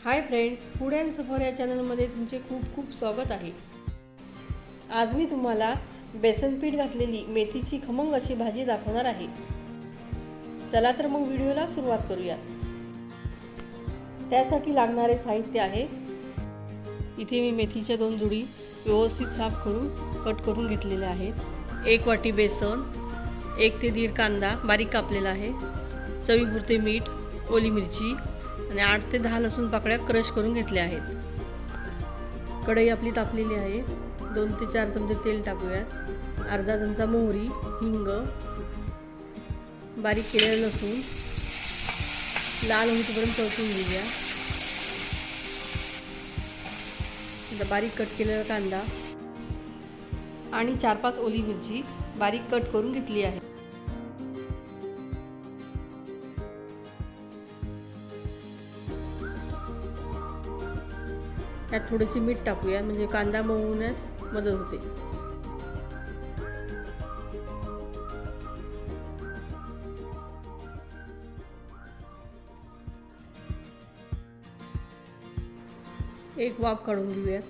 Hi friends, food and सफर या चॅनलमध्ये तुमचे खूप खूप स्वागत आहे। आज मी तुम्हाला बेसन पीठ घातलेली मेथीची खमंग अशी भाजी दाखवणार आहे। चला तर मग व्हिडिओला सुरुवात करूया। त्यासाठी लागणारे साहित्य आहे, इथे मी मेथीच्या 2 जुडी व्यवस्थित साफ करून कट करून घेतलेल्या आहेत। 1 वाटी बेसन, 1 ते 1.5 कांदा बारीक कापलेला आहे, चवीपुरते मीठ, ओली मिरची आणि 8 ते 10 लसूण पाकळ्या क्रश करून घेतल्या आहेत। कढई आपली तापलेली आहे, 2 ते 4 चमचे तेल टाकूयात, अर्धा चमचा मोहरी, हिंग, बारीक केलेला लसूण लाल होईपर्यंत परतून घेऊया। बारीक कट केलेला कांदा आणि 4-5 ओली मिरची बारीक कट करून घेतली आहे। यात थोडेसे मीठ टाकूया, म्हणजे कांदा मऊ होण्यास मदत होते। एक वाफ काढून घेऊयात।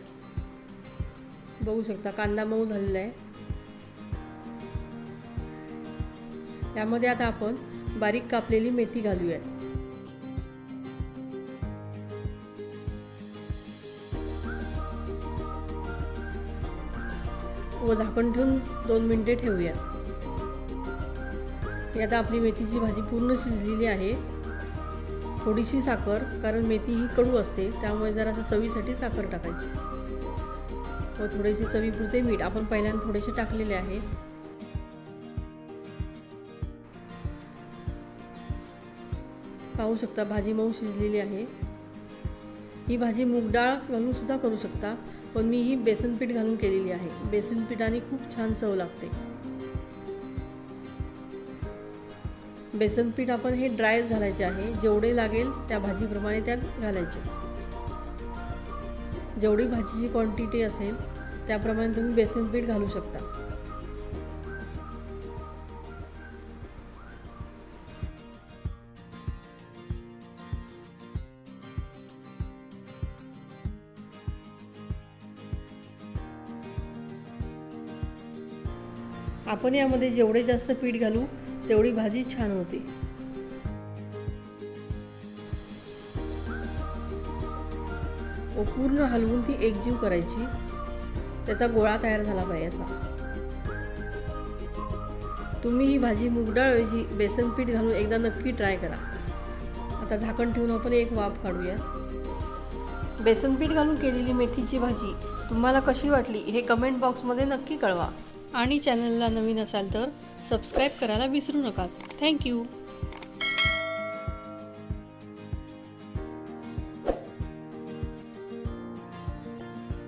बघू शकता कांदा मऊ झालेला आहे। यामध्ये आता आपण बारीक कापलेली मेथी घालूयात व झाकण ठेवून 2 मिनिटे ठेवूया। आता आपली मेथीची भाजी पूर्ण शिजलेली आहे। थोडीशी साखर, कारण मेथी ही कडू असते त्यामुळे जरासं चवीसाठी साखर टाकायची व थोडेसे चवीपुरते मीठ आपण पहिल्यांदा थोडेसे टाकलेले आहे। पाहू शकता भाजी मऊ शिजलेली आहे। ही भाजी मूग डाळ घालून सुद्धा करू शकता, पण मी ही बेसन पीठ घालून केलेली आहे। बेसन पीठाने खूप छान चव लागते। बेसन पीठ आपण हे ड्रायच घालायचे आहे, जेवढे लागेल त्या भाजीप्रमाणे त्यात घालायचे। जेवढी भाजीची क्वांटिटी असेल त्याप्रमाणे तुम्ही बेसन पीठ घालू शकता। आपण यामध्ये जेवढे जास्त पीठ घालू तेवढी भाजी छान होते। पूर्ण हलवून ती एकजीव करायची, त्याचा गोळा तयार झाला पाहिजे असा। तुम्ही ही भाजी मूग डाळऐवजी बेसन पीठ घालून एकदा नक्की ट्राय करा। आता झाकण ठेवून आपण एक वाफ काढूया। बेसन पीठ घालून केलेली मेथीची भाजी तुम्हाला कशी वाटली हे कमेंट बॉक्समध्ये नक्की कळवा आणि चॅनलला नवीन असाल तर सबस्क्राईब करायला विसरू नका। थँक्यू।